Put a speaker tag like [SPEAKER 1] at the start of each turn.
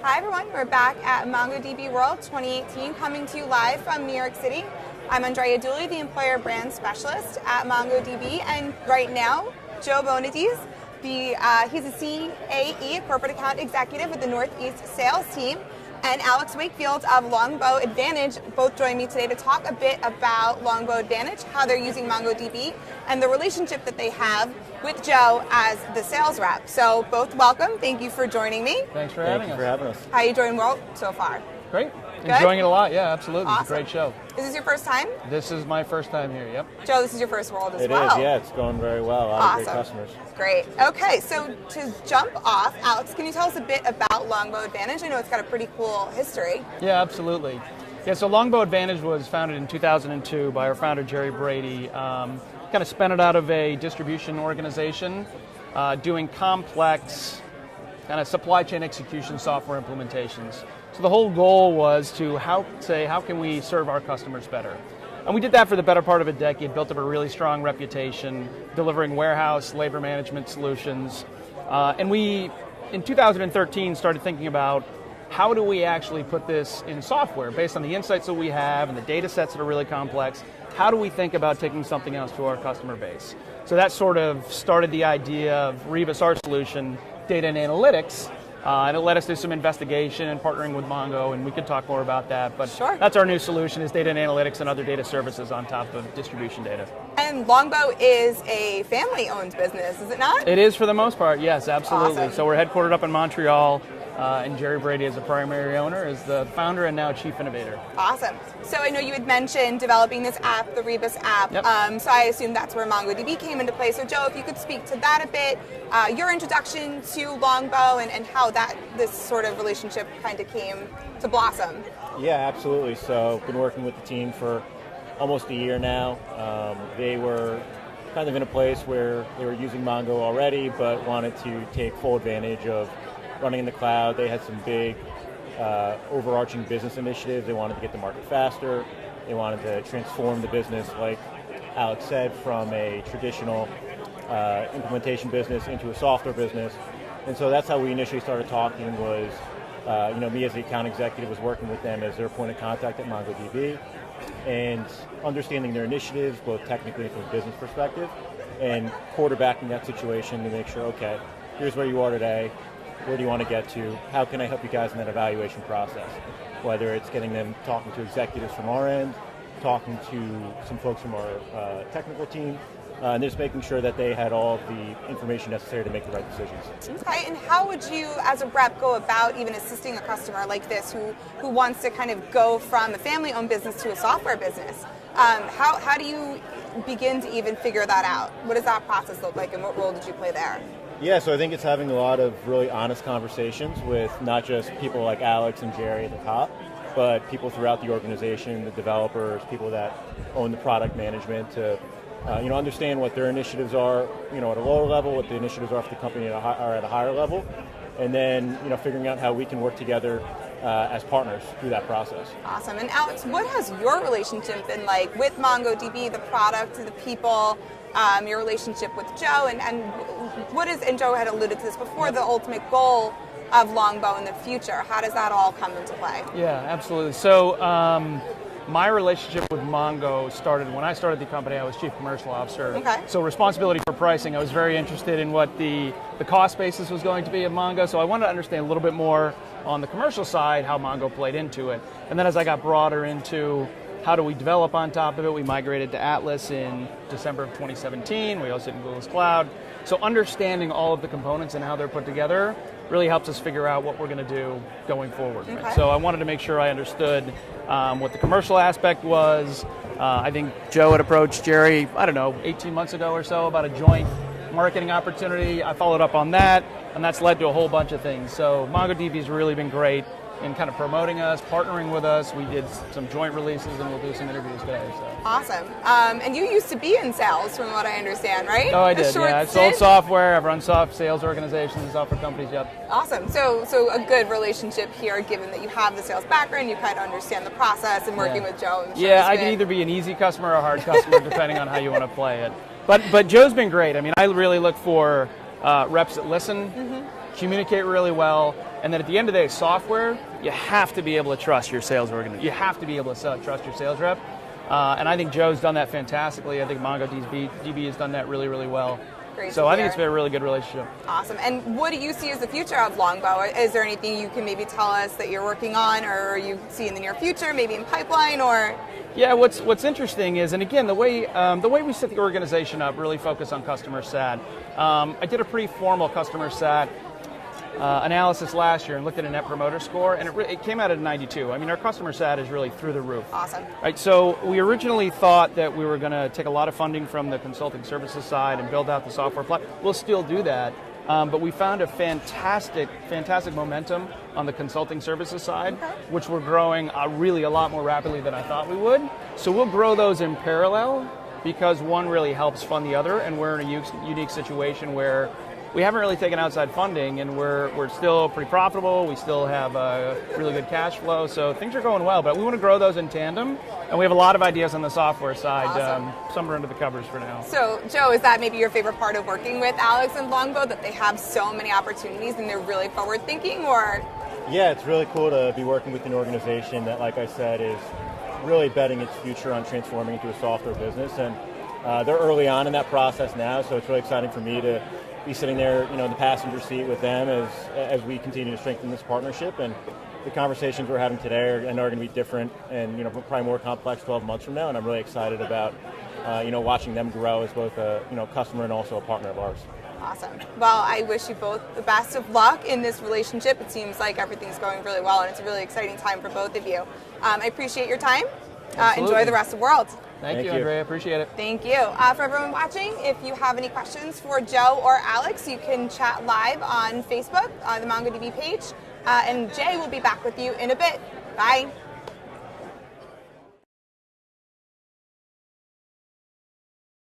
[SPEAKER 1] Hi everyone, we're back at MongoDB World 2018, coming to you live from New York City. I'm Andrea Dooley, the Employer Brand Specialist at MongoDB, and right now, Joe Bonadies, he's a CAE, Corporate Account Executive with the Northeast Sales Team, and Alex Wakefield of Longbow Advantage both join me today to talk a bit about Longbow Advantage, how they're using MongoDB, and the relationship that they have with Joe as the sales rep. So both welcome. Thank you for joining me.
[SPEAKER 2] Thanks for having us.
[SPEAKER 1] How are you enjoying World so far?
[SPEAKER 2] Great.
[SPEAKER 1] Good?
[SPEAKER 2] Enjoying it a lot. Yeah, absolutely.
[SPEAKER 1] Awesome.
[SPEAKER 2] It's a great show.
[SPEAKER 1] Is this your first time?
[SPEAKER 2] This is my first time here, yep.
[SPEAKER 1] Joe, this is your first World as
[SPEAKER 3] It
[SPEAKER 1] well.
[SPEAKER 3] is, yeah. It's going very well. A lot of great customers.
[SPEAKER 1] Great. Okay, so to jump off, Alex, can you tell us a bit about Longbow Advantage? I know it's got a pretty cool history.
[SPEAKER 2] Yeah, absolutely. Yeah, so Longbow Advantage was founded in 2002 by our founder, Jerry Brady. Kind of spun it out of a distribution organization doing complex kind of supply chain execution software implementations. So the whole goal was to how can we serve our customers better? And we did that for the better part of a decade, built up a really strong reputation, delivering warehouse, labor management solutions. And we, in 2013, started thinking about how do we actually put this in software based on the insights that we have and the data sets that are really complex. How do we think about taking something else to our customer base? So that sort of started the idea of Rebus, our solution, data and analytics, and it led us to some investigation and partnering with Mongo, and we could talk more about that. But
[SPEAKER 1] sure.
[SPEAKER 2] That's our new solution, is data and analytics and other data services on top of distribution data.
[SPEAKER 1] And Longbow is a family-owned business, is it not?
[SPEAKER 2] It is for the most part, yes, absolutely.
[SPEAKER 1] Awesome.
[SPEAKER 2] So we're headquartered up in Montreal, and Jerry Brady is the primary owner, is the founder and now chief innovator.
[SPEAKER 1] Awesome. So I know you had mentioned developing this app, the Rebus app.
[SPEAKER 2] Yep.
[SPEAKER 1] So I assume that's where MongoDB came into play. So Joe, if you could speak to that a bit, your introduction to Longbow and how this sort of relationship kind of came to blossom.
[SPEAKER 3] Yeah, absolutely. So I've been working with the team for almost a year now. They were kind of in a place where they were using Mongo already, but wanted to take full advantage of running in the cloud. They had some big overarching business initiatives. They wanted to get to market faster. They wanted to transform the business, like Alex said, from a traditional implementation business into a software business. And so that's how we initially started talking was, me as the account executive was working with them as their point of contact at MongoDB and understanding their initiatives, both technically and from a business perspective, and quarterbacking that situation to make sure, okay, here's where you are today. Where do you want to get to? How can I help you guys in that evaluation process? Whether it's getting them talking to executives from our end, talking to some folks from our technical team, and just making sure that they had all of the information necessary to make the right decisions.
[SPEAKER 1] Okay, and how would you, as a rep, go about even assisting a customer like this who wants to kind of go from a family-owned business to a software business? How do you begin to even figure that out? What does that process look like, and what role did you play there?
[SPEAKER 3] Yeah, so I think it's having a lot of really honest conversations with not just people like Alex and Jerry at the top, but people throughout the organization, the developers, people that own the product management to understand what their initiatives are, at a lower level, what the initiatives are for the company are at a higher level, and then, figuring out how we can work together as partners through that process.
[SPEAKER 1] Awesome. And Alex, what has your relationship been like with MongoDB, the product, the people, your relationship with Joe, and what is, and Joe had alluded to this before, the ultimate goal of Longbow in the future? How does that all come into play?
[SPEAKER 2] Yeah, absolutely. So my relationship with Mongo started when I started the company. I was chief commercial officer.
[SPEAKER 1] Okay.
[SPEAKER 2] So responsibility for pricing, I was very interested in what the cost basis was going to be of Mongo. So I wanted to understand a little bit more on the commercial side how Mongo played into it. And then as I got broader into how do we develop on top of it, we migrated to Atlas in December of 2017. We hosted in Google's Cloud. So understanding all of the components and how they're put together really helps us figure out what we're going to do going forward.
[SPEAKER 1] Okay.
[SPEAKER 2] Right? So I wanted to make sure I understood what the commercial aspect was. I think Joe had approached Jerry, 18 months ago or so about a joint marketing opportunity. I followed up on that, and that's led to a whole bunch of things. So MongoDB's really been great in kind of promoting us, partnering with us. We did some joint releases, and we'll do some interviews today. So.
[SPEAKER 1] Awesome. And you used to be in sales, from what I understand, right?
[SPEAKER 2] Oh, I did. Yeah, I've sold software. I've run sales organizations and software companies. Yep.
[SPEAKER 1] Awesome. So a good relationship here, given that you have the sales background, you kind of understand the process, and working with Joe.
[SPEAKER 2] Yeah, I can either be an easy customer or a hard customer, depending on how you want to play it. But Joe's been great. I mean, I really look for reps that listen, communicate really well, And then at the end of the day, software, you have to be able to trust your sales organization. You have to be able to trust your sales rep. And I think Joe's done that fantastically. I think MongoDB has done that really, really well.
[SPEAKER 1] Great
[SPEAKER 2] so I think it's been a really good relationship.
[SPEAKER 1] Awesome. And what do you see as the future of Longbow? Is there anything you can maybe tell us that you're working on or you see in the near future, maybe in pipeline or?
[SPEAKER 2] Yeah, what's interesting is, and again, the way we set the organization up, really focus on customer sat. I did a pretty formal customer sat analysis last year and looked at a Net Promoter Score, and it came out at 92. I mean, our customer sat is really through the roof.
[SPEAKER 1] Awesome.
[SPEAKER 2] Right, so we originally thought that we were going to take a lot of funding from the consulting services side and build out the software platform. We'll still do that, but we found a fantastic momentum on the consulting services side, which we're growing really a lot more rapidly than I thought we would. So we'll grow those in parallel because one really helps fund the other, and we're in a unique situation where we haven't really taken outside funding, and we're still pretty profitable. We still have really good cash flow, so things are going well. But we want to grow those in tandem, and we have a lot of ideas on the software side.
[SPEAKER 1] Awesome.
[SPEAKER 2] Some are under the covers for now.
[SPEAKER 1] So, Joe, is that maybe your favorite part of working with Alex and Longbow, that they have so many opportunities and they're really forward-thinking, or?
[SPEAKER 3] Yeah, it's really cool to be working with an organization that, like I said, is really betting its future on transforming into a software business, and they're early on in that process now, so it's really exciting for me to be sitting there, in the passenger seat with them as we continue to strengthen this partnership. And the conversations we're having today are going to be different and probably more complex 12 months from now. And I'm really excited about watching them grow as both a customer and also a partner of ours.
[SPEAKER 1] Awesome. Well, I wish you both the best of luck in this relationship. It seems like everything's going really well, and it's a really exciting time for both of you. I appreciate your time. Enjoy the rest of the world.
[SPEAKER 2] Thank you, Andrea. I appreciate it.
[SPEAKER 1] Thank you. For everyone watching, if you have any questions for Joe or Alex, you can chat live on Facebook, the MongoDB page. And Jay will be back with you in a bit. Bye.